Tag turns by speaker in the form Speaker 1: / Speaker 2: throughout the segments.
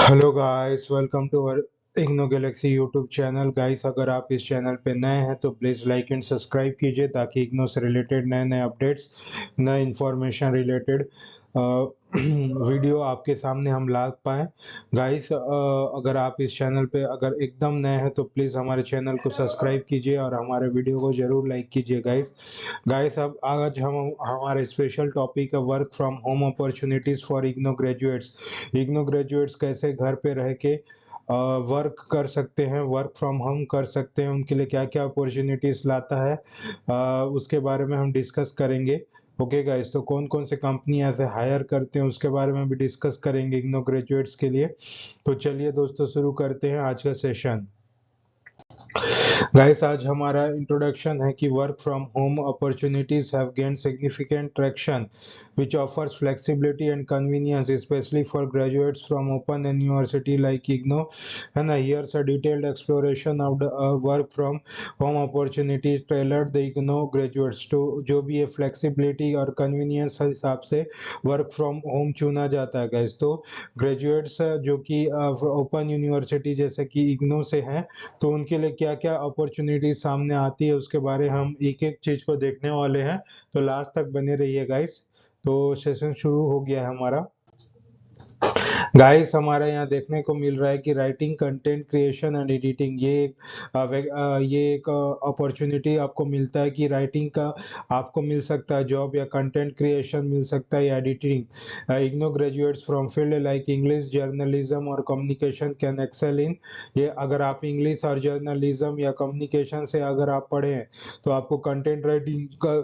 Speaker 1: Hello guys, welcome to our IGNOU Galaxy YouTube channel. Guys, अगर आप इस चैनल पे नए हैं तो प्लीज़ लाइक एंड सब्सक्राइब कीजिए ताकि इग्नो से रिलेटेड नए नए अपडेट्स, नए इंफॉर्मेशन रिलेटेड वीडियो आपके सामने हम ला पाएँ। गाइस, अगर आप इस चैनल पे अगर एकदम नए हैं तो प्लीज़ हमारे चैनल को सब्सक्राइब कीजिए और हमारे वीडियो को ज़रूर लाइक कीजिए गाइस। गाइस, अब आज हम हमारे स्पेशल टॉपिक है work from home opportunities for IGNOU graduates. IGNOU graduates कैसे घर पे रह के वर्क कर सकते हैं, वर्क फ्रॉम होम कर सकते हैं, उनके लिए क्या क्या अपॉर्चुनिटीज लाता है, उसके बारे में हम डिस्कस करेंगे। ओके गाइस, तो कौन कौन से कंपनी ऐसे हायर करते हैं उसके बारे में भी डिस्कस करेंगे इग्नो ग्रेजुएट्स के लिए। तो चलिए दोस्तों, शुरू करते हैं आज का सेशन। गाइस, आज हमारा इंट्रोडक्शन है कि work from home opportunities have gained significant traction which offers flexibility and convenience especially for graduates from open university like IGNO, है ना। Here's a detailed exploration of the work from home opportunities tailored the IGNO graduates to जो भी ये flexibility और convenience हिसाब से work from home चुना जाता है गाइस। तो ग्रेजुएट्स जो कि ओपन यूनिवर्सिटी जैसे कि इग्नो से हैं, तो उनके लिए क्या क्या अपॉर्चुनिटी सामने आती है उसके बारे हम एक एक चीज को देखने वाले हैं। तो लास्ट तक बने रहिए गाइस। तो सेशन शुरू हो गया है हमारा। गाइस, हमारे यहाँ देखने को मिल रहा है कि writing, content creation and editing, ये एक अपॉर्चुनिटी आपको मिलता है कि राइटिंग का आपको मिल सकता है जॉब, या कंटेंट क्रिएशन मिल सकता है, या editing. IGNOU graduates from field like English, journalism और कम्युनिकेशन कैन एक्सेल इन। ये अगर आप इंग्लिश और जर्नलिज्म या कम्युनिकेशन से अगर आप पढ़े हैं तो आपको कंटेंट राइटिंग का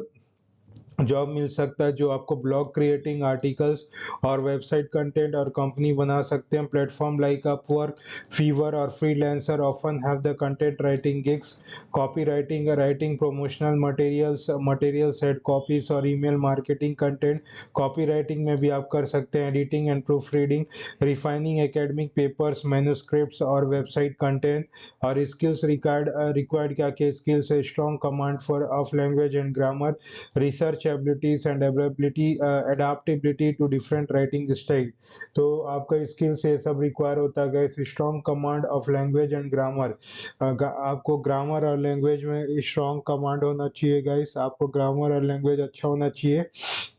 Speaker 1: जॉब मिल सकता है, जो आपको ब्लॉग क्रिएटिंग, आर्टिकल्स और वेबसाइट कंटेंट और कंपनी बना सकते हैं। प्लेटफॉर्म लाइक अपवर्क, फीवर और freelancer often have the content writing gigs. Copywriting, writing promotional material set copies और email marketing content, copywriting में भी आप कर सकते हैं। Editing and proofreading, refining academic papers, manuscripts और website content. और स्किल्स रिक्वायर्ड क्या क्या स्किल्स है? Strong command for of language and grammar, research abilities and ability adaptability to different writing style. तो आपका स्किल से ये सब रिक्वायर होता है guys. Strong command of language and grammar, आपको ग्रामर और लैंग्वेज में स्ट्रॉन्ग कमांड होना चाहिए गाइस, आपको ग्रामर और लैंग्वेज अच्छा होना चाहिए।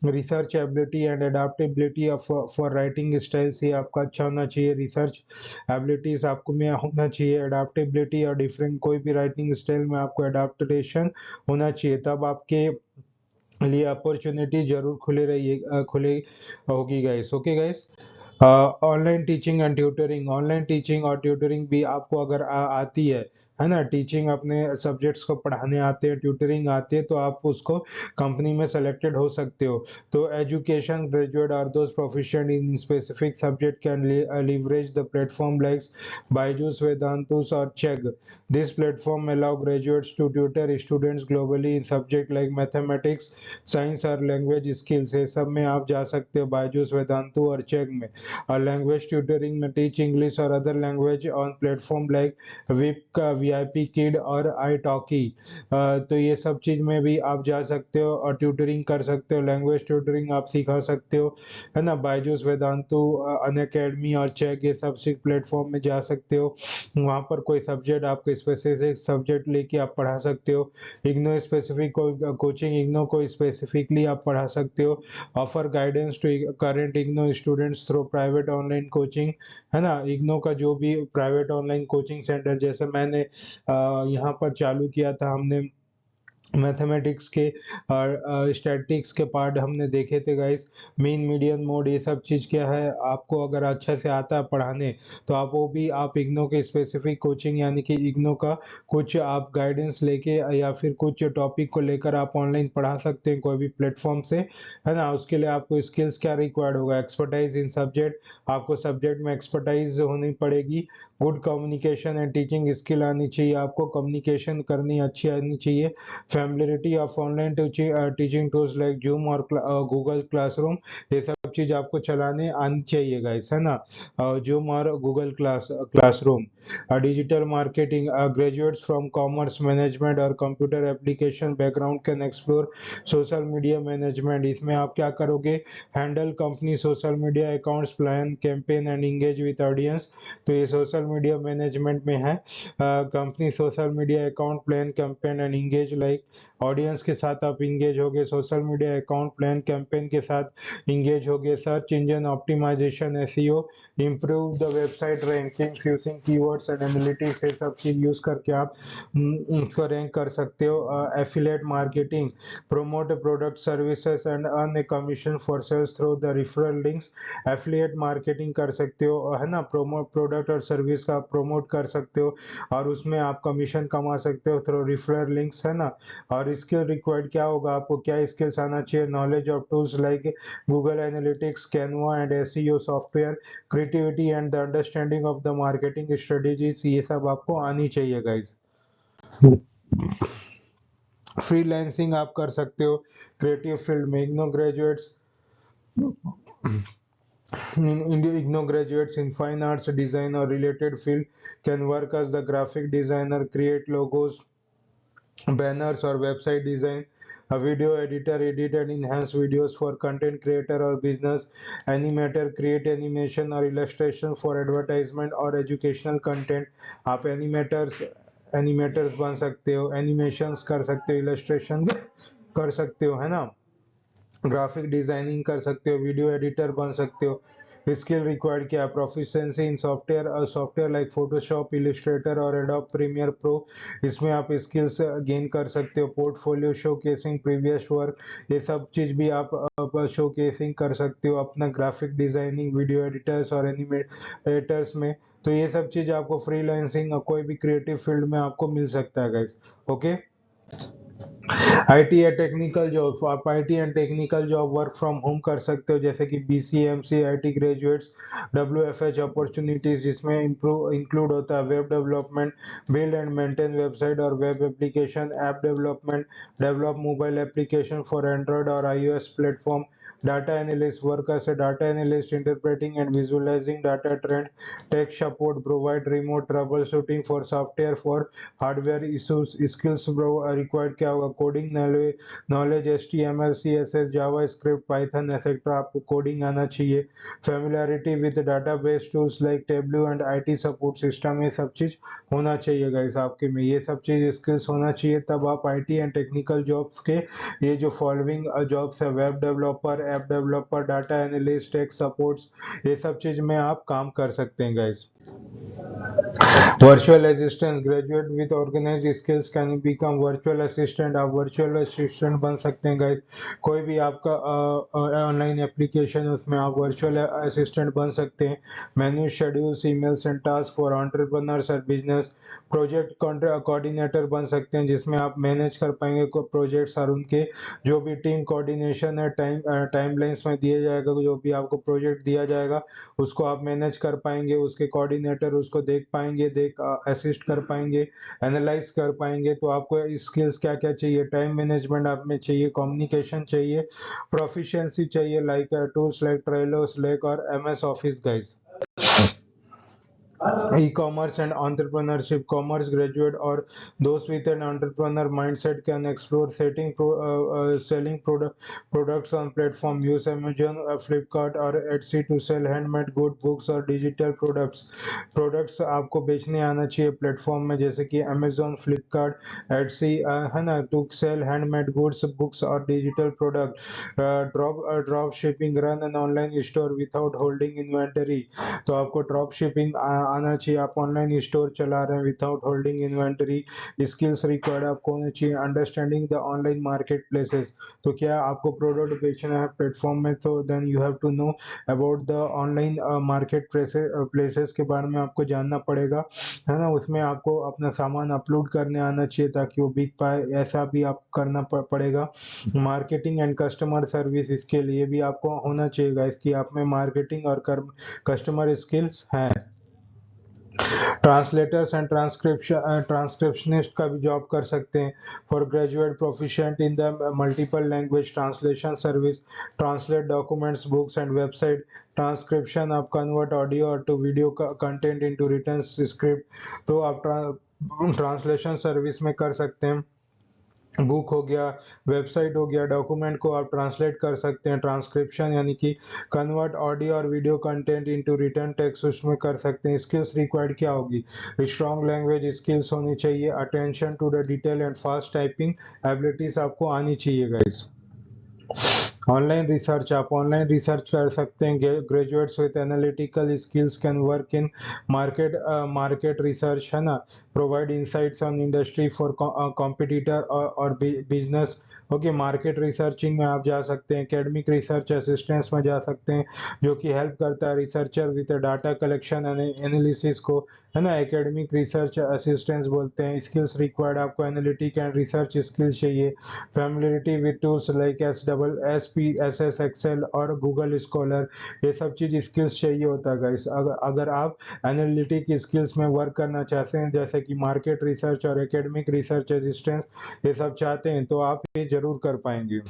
Speaker 1: Research ability and adaptability for writing style से आपका अच्छा होना चाहिए। रिसर्च एबिलिटीज आपको में होना चाहिए, एडाप्टेबिलिटी और डिफरेंट कोई भी राइटिंग स्टाइल में आपको एडाप्टेशन होना चाहिए, तब आपके लिए अपॉर्चुनिटी जरूर खुले होगी guys. Okay guys, online teaching and tutoring, online teaching और ट्यूटरिंग भी आपको अगर आती है ना, टीचिंग अपने सब्जेक्ट्स को पढ़ाने आते हैं, ट्यूटरिंग आती है, तो आप उसको कंपनी में सेलेक्टेड हो सकते हो। तो education graduate are those proficient in specific subject can leverage the platform like Byju's, Vedantus or Chegg. This platform allow graduates to tutor students globally in subject like mathematics, science और language skills, ये सब में आप जा सकते हो बायजूस, वेदांतु और check में। और लैंग्वेज ट्यूटरिंग में टीच इंग्लिश और other language on platform like whip का, वीआईपी किड और आई टॉकी। तो ये सब चीज में भी आप जा सकते हो और ट्यूटरिंग कर सकते हो, लैंग्वेज ट्यूटरिंग आप सिखा सकते हो, है ना। बायजूस, वेदांतु, अन अकेडमी और चेक, ये सब प्लेटफॉर्म में जा सकते हो। वहाँ पर कोई सब्जेक्ट, आपको स्पेसिफिक सब्जेक्ट लेके आप पढ़ा सकते हो। इग्नो स्पेसिफिक कोचिंग, इग्नो को स्पेसिफिकली आप पढ़ा सकते हो। Offer guidance to current IGNOU students through private online coaching, है ना। इग्नो का जो भी प्राइवेट ऑनलाइन कोचिंग सेंटर, जैसे मैंने यहाँ पर चालू किया था, हमने मैथमेटिक्स के और स्टैटिक्स के पार्ट हमने देखे थे गाइस। मीन, मीडियन, मोड, ये सब चीज़ क्या है, आपको अगर अच्छे से आता है पढ़ाने तो आप वो भी आप इग्नो के स्पेसिफिक कोचिंग, यानी कि इग्नो का कुछ आप गाइडेंस लेके या फिर कुछ टॉपिक को लेकर आप ऑनलाइन पढ़ा सकते हैं कोई भी प्लेटफॉर्म से, है ना। उसके लिए आपको स्किल्स क्या रिक्वायर्ड होगा? एक्सपर्टाइज इन सब्जेक्ट, आपको सब्जेक्ट में एक्सपर्टाइज होनी पड़ेगी। Good communication and teaching skill आनी चाहिए, आपको कम्युनिकेशन करनी अच्छी आनी चाहिए। Familiarity of online teaching tools like zoom और गूगल क्लासरूम, ये सब चीज आपको चलाने आनी चाहिए गाइस, है ना। जूम और Google classroom. Digital marketing, graduates from commerce, management और computer application background can explore social media management. इसमें आप क्या करोगे, handle company social media accounts, plan campaign and engage with audience. तो ये सोशल मीडिया मैनेजमेंट में है। Company social media account, plan campaign and engage, like audience के साथ आप इंगेज होगे, social media account plan campaign के साथ इंगेज होगे, search engine optimisation, SEO, improve the website ranking using keywords and analytics, ये सब चीज यूज करके आप उसको रैंक कर सकते हो। Affiliate marketing, promote product services and earn a commission for sales through the referral links। Affiliate marketing कर सकते हो, है ना, प्रोमोट प्रोडक्ट और सर्विस का प्रमोट कर सकते हो और उसमें आप कमीशन कमा सकते हो थ्रू रिफरल लिंक्स, है ना। और स्किल रिक्वायर्ड क्या होगा, आपको क्या स्किल्स आना चाहिए, knowledge of tools like Google analytics, Canva and SEO software, creativity and the understanding of the marketing strategies, ये सब आपको आनी चाहिए गाइज। फ्रीलांसिंग आप कर सकते हो क्रिएटिव फील्ड में। IGNOU graduates in fine arts, design or related field can work as the graphic designer, create logos, banners or website design, a video editor, edit and enhance videos for content creator or business, animator, create animation or illustration for advertisement or educational content। आप animators बन सकते हो, animations कर सकते हो, illustration कर सकते हो, है ना, ग्राफिक डिजाइनिंग कर सकते हो, वीडियो एडिटर बन सकते हो। स्किल रिक्वायर्ड क्या है, प्रोफिशिएंसी इन सॉफ्टवेयर लाइक फोटोशॉप, इलिस्ट्रेटर और एडोब प्रीमियर प्रो, इसमें आप स्किल्स गेन कर सकते हो। पोर्टफोलियो शोकेसिंग प्रीवियस वर्क, ये सब चीज भी आप शोकेसिंग कर सकते हो अपना ग्राफिक डिजाइनिंग, वीडियो एडिटर्स और एनिमेटर्स में। तो ये सब चीज आपको फ्रीलांसिंग कोई भी क्रिएटिव फील्ड में आपको मिल सकता है गाइस। ओके, आईटी या टेक्निकल जॉब, आप IT and technical job work from home कर सकते हो, जैसे कि BCMC IT graduates, WFH opportunities, जिसमें इंक्लूड होता है web development, build and maintain website और web application, app development, develop mobile application for Android और iOS platform, data analyst work as a data analyst interpreting and visualizing data trend, tech support, provide remote troubleshooting for software for hardware issues। skills required क्या होगा, coding knowledge, HTML, CSS, JavaScript, Python etcetera, आपको coding आना चाहिए। Familiarity with database tools like tableau and IT support system, ये सब चीज होना चाहिए गाइस आपके में, ये सब चीज स्किल्स होना चाहिए, तब आप आईटी एंड टेक्निकल जॉब्स के ये जो फॉलोइंग जॉब्स है, web developer, app developer, data analyst, tech supports, ये सब चीज में आप काम कर सकते हैं guys. Virtual assistant, graduate with organise skills can become virtual assistant, आप वर्चुअल असिस्टेंट बन सकते हैं गाइस। कोई भी आपका ऑनलाइन एप्लीकेशन, उसमें आप वर्चुअल असिस्टेंट बन सकते हैं। Manage schedules, emails and task for entrepreneurs और बिजनेस, प्रोजेक्ट कोऑर्डिनेटर बन सकते हैं, जिसमें आप मैनेज कर पाएंगे प्रोजेक्ट्स और उनके जो भी टीम कोऑर्डिनेशन है, टाइमलाइंस में दिया जाएगा, जो भी आपको प्रोजेक्ट दिया जाएगा उसको आप मैनेज कर पाएंगे, उसके कोऑर्डिनेटर उसको देख पाएंगे, असिस्ट कर पाएंगे, एनालाइज कर पाएंगे। तो आपको स्किल्स क्या क्या चाहिए, टाइम मैनेजमेंट आप में चाहिए, कम्युनिकेशन चाहिए, प्रोफिशिएंसी चाहिए like tools like Trello, Slack और MS Office guys. E-commerce and entrepreneurship, commerce graduate or those with an entrepreneur mindset can explore selling products on platform, use Amazon, Flipkart or Etsy to sell handmade good books or digital products आपको बेचने आना चाहिए platform में, जैसे कि Amazon, Flipkart, Etsy, है ना, to sell handmade goods, books और digital product। Drop shipping, run an online store without holding inventory, तो आपको ड्रॉप शिपिंग आना चाहिए, आप ऑनलाइन स्टोर चला रहे हैं without holding inventory. Skills required आपको होना चाहिए, understanding the online market places, तो क्या आपको प्रोडक्ट बेचना है प्लेटफॉर्म में, तो then you have to know about the online market places के बारे में आपको जानना पड़ेगा, है ना। उसमें आपको अपना सामान अपलोड करने आना चाहिए ताकि वो बिक पाए, ऐसा भी आपको करना पड़ेगा। मार्केटिंग एंड कस्टमर सर्विस, इसके लिए भी आपको होना चाहिए इसकी आप में मार्केटिंग और कस्टमर स्किल्स हैं। ट्रांसलेटर्स एंड ट्रांसक्रिप्शनिस्ट का भी जॉब कर सकते हैं। For graduate proficient in the multiple language translation service, translate documents, books and website. Transcription, आप कन्वर्ट ऑडियो और to video content into written script, तो आप ट्रांसलेशन सर्विस में कर सकते हैं। बुक हो गया, वेबसाइट हो गया, डॉक्यूमेंट को आप ट्रांसलेट कर सकते हैं। ट्रांसक्रिप्शन यानी कि कन्वर्ट ऑडियो और video content into written text, उसमें कर सकते हैं। स्किल्स रिक्वायर्ड क्या होगी? स्ट्रॉन्ग लैंग्वेज स्किल्स होनी चाहिए, attention to the detail and fast typing abilities आपको आनी चाहिए गाइस। ऑनलाइन रिसर्च, आप ऑनलाइन रिसर्च कर सकते हैं। Graduates with analytical skills can work in market research, है ना, provide insights on industry for competitor और बिजनेस। ओके, मार्केट रिसर्चिंग में आप जा सकते हैं। एकेडमिक रिसर्च असिस्टेंस में जा सकते हैं, जो कि हेल्प करता है researcher with data collection and analysis को, है ना, एकेडमिक रिसर्च असिस्टेंस बोलते हैं। स्किल्स रिक्वायर्ड, आपको एनालिटिक एंड रिसर्च स्किल्स चाहिए। Familiarity with tools like SPSS, Excel और गूगल स्कॉलर, ये सब चीज स्किल्स चाहिए होता है गाइस। अगर आप एनालिटिक स्किल्स में वर्क करना चाहते हैं, जैसे कि मार्केट रिसर्च और एकेडमिक रिसर्च असिस्टेंस, ये सब चाहते हैं, तो आप ये जरूर कर पाएंगे।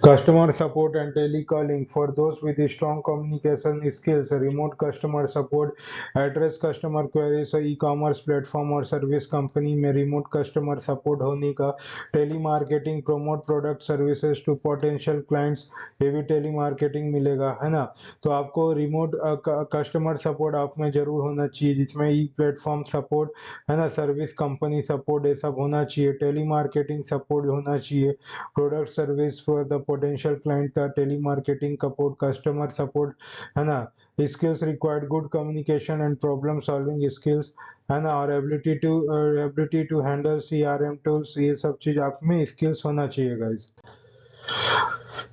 Speaker 1: Customer support and telecalling, for those with strong communication skills, remote customer support, address customer queries, e-commerce platform और सर्विस कंपनी में रिमोट कस्टमर सपोर्ट होने का। Telemarketing, promote product services to potential clients, ये भी tele marketing मिलेगा, है ना। तो आपको रिमोट कस्टमर सपोर्ट आप में जरूर होना चाहिए, जिसमें ई प्लेटफॉर्म सपोर्ट, है ना, सर्विस कंपनी सपोर्ट, ये सब होना चाहिए। टेली मार्केटिंग सपोर्ट होना चाहिए। Product service for the potential client का telemarketing support, customer support, है ना। Skills required, good communication and problem solving skills, है ना, और ability to handle CRM tools, ये सब चीज आप में स्किल्स होना चाहिए गाइस।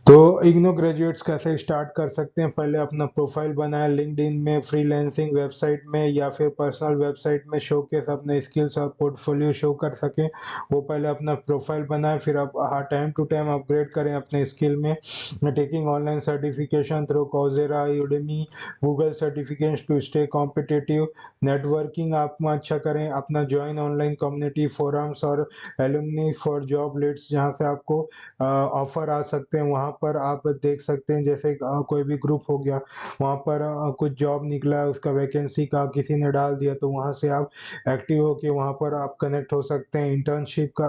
Speaker 1: तो इग्नो ग्रेजुएट्स कैसे स्टार्ट कर सकते हैं? पहले अपना प्रोफाइल बनाए, लिंक्डइन में, फ्रीलांसिंग वेबसाइट में, या फिर पर्सनल वेबसाइट में शोकेस अपने स्किल्स और पोर्टफोलियो शो कर सकें। वो पहले अपना प्रोफाइल बनाए, फिर आप टाइम टू टाइम अपग्रेड करें अपने स्किल में। Taking online certification through Coursera, Udemy, Google certification to stay competitive. Networking आप में अच्छा करें, अपना ज्वाइन ऑनलाइन कम्युनिटी फोरम्स और एलुमनी फॉर जॉब लीड्स, जहाँ से आपको ऑफर आ सकते हैं। वहां पर आप देख सकते हैं, जैसे कोई भी ग्रुप हो गया, वहां पर कुछ जॉब निकला है, उसका वैकेंसी का किसी ने डाल दिया, तो वहां से आप एक्टिव होके वहां पर आप कनेक्ट हो सकते हैं। इंटर्नशिप का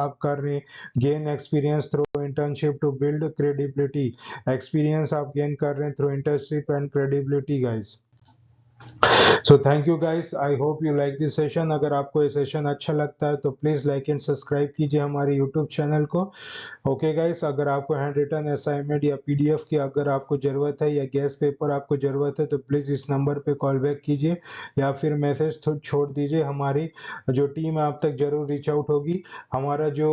Speaker 1: आप कर रहे हैं, gain experience through internship to build credibility, experience आप गेन कर रहे हैं through internship and credibility guys. So thank you guys, I hope you like this session. अगर आपको ये सेशन अच्छा लगता है तो प्लीज लाइक एंड सब्सक्राइब कीजिए हमारे यूट्यूब चैनल को। ओके गाइस, अगर आपको हैंड रिटन असाइनमेंट या PDF की अगर आपको जरूरत है, या गेस्ट पेपर आपको जरूरत है, तो प्लीज इस नंबर पे कॉल बैक कीजिए, या फिर मैसेज छोड़ दीजिए। हमारी जो टीम है आप तक जरूर रीच आउट होगी। हमारा जो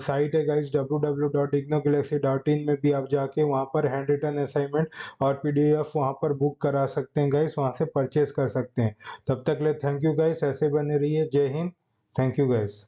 Speaker 1: साइट है गाइस www.ignogalaxy.in में भी आप जाके वहां पर हैंड रिटन असाइनमेंट और PDF वहां पर बुक करा सकते हैं गाइस, वहां से परचेज कर सकते हैं। तब तक ले थैंक यू गाइस, ऐसे बने रहिए। जय हिंद, थैंक यू गाइस।